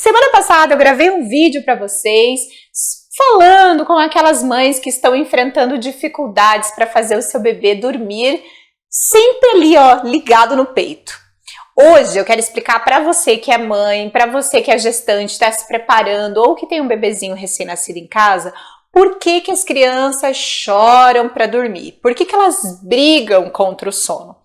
Semana passada eu gravei um vídeo para vocês falando com aquelas mães que estão enfrentando dificuldades para fazer o seu bebê dormir sempre ali, ó, ligado no peito. Hoje eu quero explicar para você que é mãe, para você que é gestante, está se preparando ou que tem um bebezinho recém-nascido em casa, por que as crianças choram para dormir? Por que elas brigam contra o sono?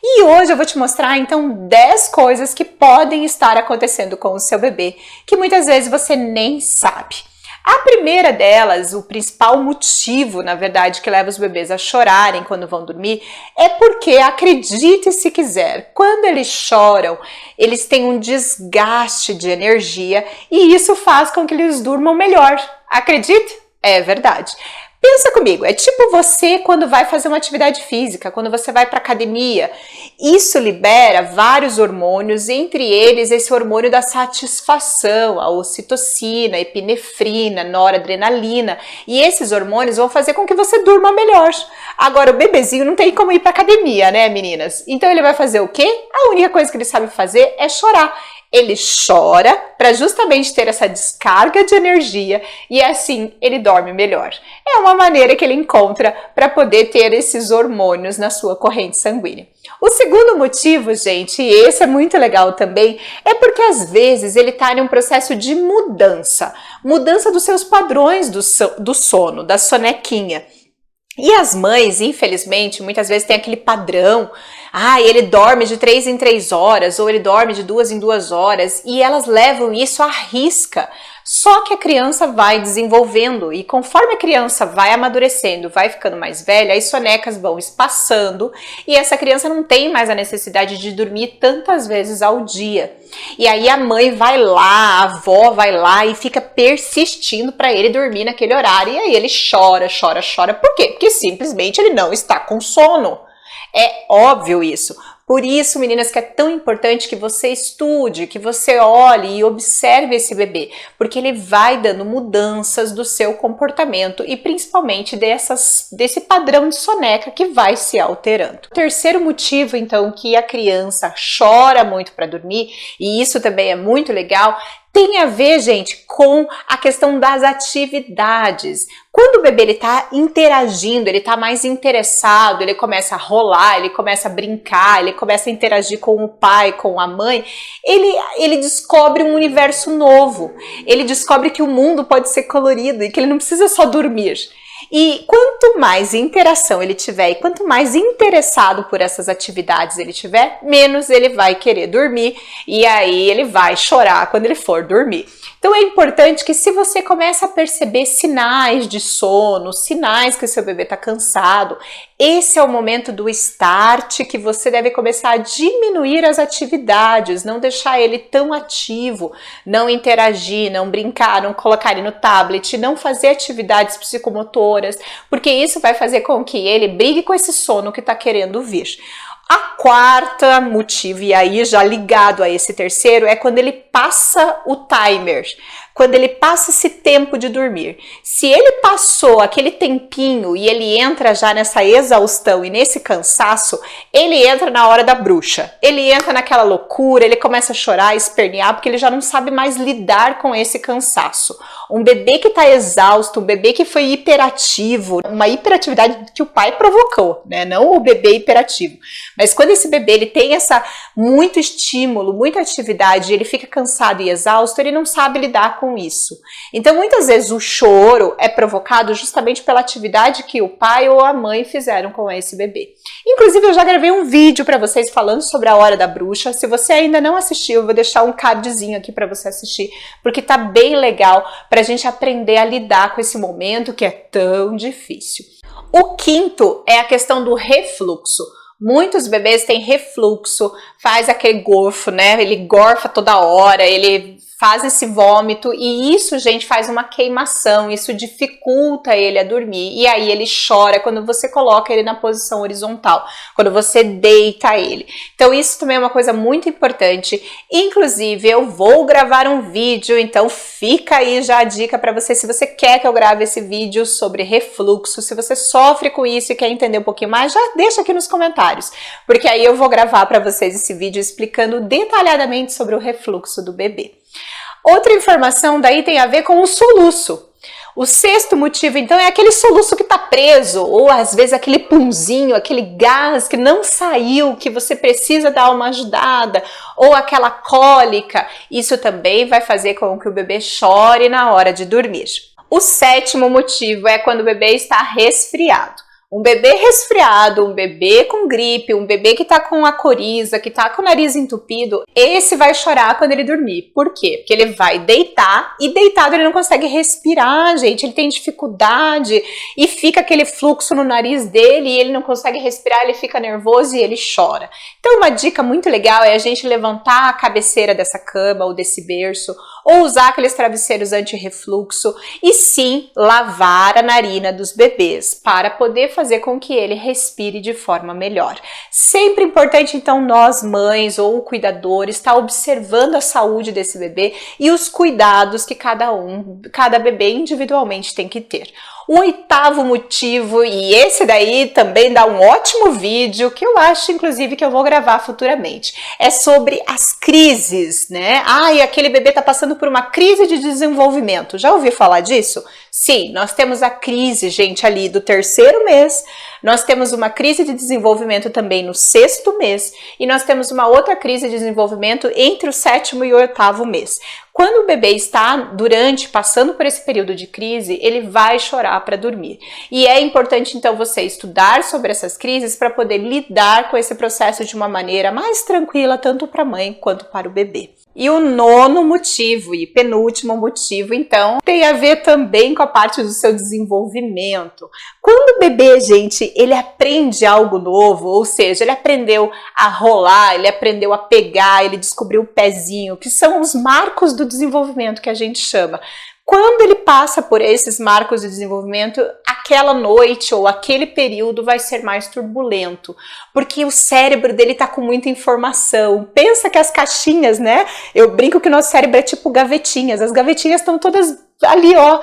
E hoje eu vou te mostrar então 10 coisas que podem estar acontecendo com o seu bebê, que muitas vezes você nem sabe. A primeira delas, o principal motivo, na verdade, que leva os bebês a chorarem quando vão dormir, é porque, acredite se quiser, quando eles choram, eles têm um desgaste de energia e isso faz com que eles durmam melhor. Acredite? É verdade. Pensa comigo, é tipo você quando vai fazer uma atividade física, quando você vai para academia. Isso libera vários hormônios, entre eles esse hormônio da satisfação, a ocitocina, a epinefrina, noradrenalina. E esses hormônios vão fazer com que você durma melhor. Agora, o bebezinho não tem como ir para academia, né, meninas? Então ele vai fazer o quê? A única coisa que ele sabe fazer é chorar. Ele chora para justamente ter essa descarga de energia e assim ele dorme melhor. É uma maneira que ele encontra para poder ter esses hormônios na sua corrente sanguínea. O segundo motivo, gente, e esse é muito legal também, é porque às vezes ele está em um processo de mudança dos seus padrões do sono, da sonequinha. E as mães, infelizmente, muitas vezes tem aquele padrão, ele dorme de 3 em 3 horas, ou ele dorme de 2 em 2 horas, e elas levam isso à risca. Só que a criança vai desenvolvendo, e conforme a criança vai amadurecendo, vai ficando mais velha, as sonecas vão espaçando, e essa criança não tem mais a necessidade de dormir tantas vezes ao dia. E aí a mãe vai lá, a avó vai lá e fica persistindo para ele dormir naquele horário, e aí ele chora, chora, chora. Por quê? Porque simplesmente ele não está com sono. É óbvio isso. Por isso, meninas, que é tão importante que você estude, que você olhe e observe esse bebê, porque ele vai dando mudanças do seu comportamento e principalmente desse padrão de soneca que vai se alterando. O terceiro motivo, então, que a criança chora muito para dormir, e isso também é muito legal, tem a ver, gente, com a questão das atividades. Quando o bebê está interagindo, ele está mais interessado, ele começa a rolar, ele começa a brincar, ele começa a interagir com o pai, com a mãe, ele descobre um universo novo. Ele descobre que o mundo pode ser colorido e que ele não precisa só dormir. E quanto mais interação ele tiver e quanto mais interessado por essas atividades ele tiver, menos ele vai querer dormir e aí ele vai chorar quando ele for dormir. Então é importante que se você começa a perceber sinais de sono, sinais que o seu bebê está cansado, esse é o momento do start que você deve começar a diminuir as atividades, não deixar ele tão ativo, não interagir, não brincar, não colocar ele no tablet, não fazer atividades psicomotoras, porque isso vai fazer com que ele brigue com esse sono que está querendo vir. A quarta motivo, e aí já ligado a esse terceiro, é quando ele passa o timer, quando ele passa esse tempo de dormir. Se ele passou aquele tempinho e ele entra já nessa exaustão e nesse cansaço, ele entra na hora da bruxa. Ele entra naquela loucura, ele começa a chorar, espernear, porque ele já não sabe mais lidar com esse cansaço. Um bebê que está exausto, um bebê que foi hiperativo, uma hiperatividade que o pai provocou, né? Não o bebê hiperativo. Mas quando esse bebê ele tem muito estímulo, muita atividade, ele fica cansado e exausto, ele não sabe lidar com isso. Então, muitas vezes o choro é provocado justamente pela atividade que o pai ou a mãe fizeram com esse bebê. Inclusive, eu já gravei um vídeo para vocês falando sobre a hora da bruxa. Se você ainda não assistiu, eu vou deixar um cardzinho aqui para você assistir, porque tá bem legal para a gente aprender a lidar com esse momento que é tão difícil. O quinto é a questão do refluxo. Muitos bebês têm refluxo, faz aquele gorfo, né? Ele gorfa toda hora, ele faz esse vômito e isso, gente, faz uma queimação, isso dificulta ele a dormir e aí ele chora quando você coloca ele na posição horizontal, quando você deita ele. Então isso também é uma coisa muito importante, inclusive eu vou gravar um vídeo, então fica aí já a dica para você, se você quer que eu grave esse vídeo sobre refluxo, se você sofre com isso e quer entender um pouquinho mais, já deixa aqui nos comentários, porque aí eu vou gravar para vocês esse vídeo explicando detalhadamente sobre o refluxo do bebê. Outra informação daí tem a ver com o soluço. O sexto motivo, então, é aquele soluço que está preso, ou às vezes aquele punzinho, aquele gás que não saiu, que você precisa dar uma ajudada, ou aquela cólica. Isso também vai fazer com que o bebê chore na hora de dormir. O sétimo motivo é quando o bebê está resfriado. Um bebê resfriado, um bebê com gripe, um bebê que tá com a coriza, que tá com o nariz entupido, esse vai chorar quando ele dormir. Por quê? Porque ele vai deitar e deitado ele não consegue respirar, gente. Ele tem dificuldade e fica aquele fluxo no nariz dele e ele não consegue respirar, ele fica nervoso e ele chora. Então uma dica muito legal é a gente levantar a cabeceira dessa cama ou desse berço ou usar aqueles travesseiros anti-refluxo e sim lavar a narina dos bebês para poder fazer com que ele respire de forma melhor. Sempre importante então nós mães ou cuidadores estar observando a saúde desse bebê e os cuidados que cada bebê individualmente tem que ter. O oitavo motivo, e esse daí também dá um ótimo vídeo, que eu acho inclusive que eu vou gravar futuramente, é sobre as crises, né? E aquele bebê tá passando por uma crise de desenvolvimento. Já ouviu falar disso? Sim, nós temos a crise, gente, ali do terceiro mês, nós temos uma crise de desenvolvimento também no sexto mês, e nós temos uma outra crise de desenvolvimento entre o sétimo e o oitavo mês. Quando o bebê está passando por esse período de crise, ele vai chorar para dormir. E é importante então você estudar sobre essas crises para poder lidar com esse processo de uma maneira mais tranquila, tanto para a mãe quanto para o bebê. E o nono motivo e penúltimo motivo, então, tem a ver também com a parte do seu desenvolvimento. Quando o bebê, gente, ele aprende algo novo, ou seja, ele aprendeu a rolar, ele aprendeu a pegar, ele descobriu o pezinho, que são os marcos do desenvolvimento que a gente chama. Quando ele passa por esses marcos de desenvolvimento, aquela noite ou aquele período vai ser mais turbulento, porque o cérebro dele tá com muita informação. Pensa que as caixinhas, né? Eu brinco que o nosso cérebro é tipo gavetinhas. As gavetinhas estão todas ali, ó,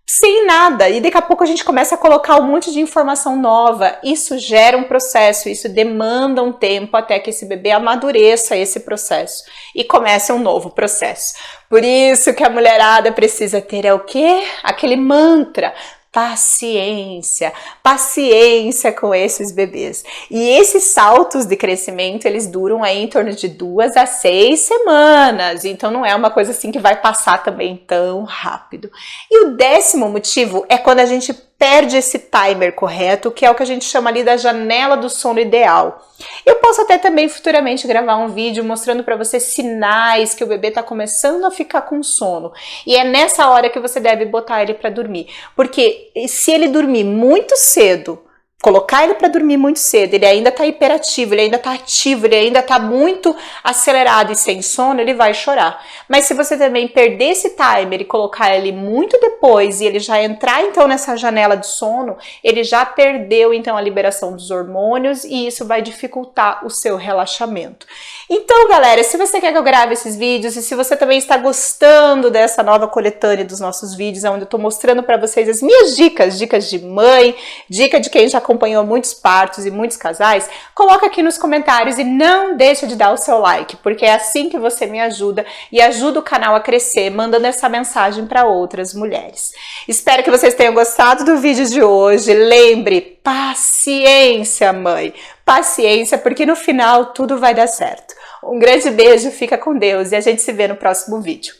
sem nada, e daqui a pouco a gente começa a colocar um monte de informação nova. Isso gera um processo, isso demanda um tempo até que esse bebê amadureça esse processo e comece um novo processo. Por isso que a mulherada precisa ter o quê? Aquele mantra: paciência, paciência com esses bebês. E esses saltos de crescimento, eles duram aí em torno de 2 a 6 semanas. Então não é uma coisa assim que vai passar também tão rápido. E o 10º motivo é quando a gente perde esse timer correto, que é o que a gente chama ali da janela do sono ideal. Eu posso até também futuramente gravar um vídeo mostrando para você sinais que o bebê está começando a ficar com sono. E é nessa hora que você deve botar ele para dormir. Porque se ele dormir muito cedo, colocar ele para dormir muito cedo, ele ainda está hiperativo, ele ainda está ativo, ele ainda está muito acelerado e sem sono, ele vai chorar. Mas se você também perder esse timer e colocar ele muito depois e ele já entrar então nessa janela de sono, ele já perdeu então a liberação dos hormônios e isso vai dificultar o seu relaxamento. Então, galera, se você quer que eu grave esses vídeos e se você também está gostando dessa nova coletânea dos nossos vídeos, onde eu estou mostrando para vocês as minhas dicas de mãe, dica de quem já acompanhou muitos partos e muitos casais, coloca aqui nos comentários e não deixa de dar o seu like, porque é assim que você me ajuda e ajuda o canal a crescer, mandando essa mensagem para outras mulheres. Espero que vocês tenham gostado do vídeo de hoje. Lembre, paciência, mãe, paciência, porque no final tudo vai dar certo. Um grande beijo, fica com Deus e a gente se vê no próximo vídeo.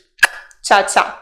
Tchau, tchau!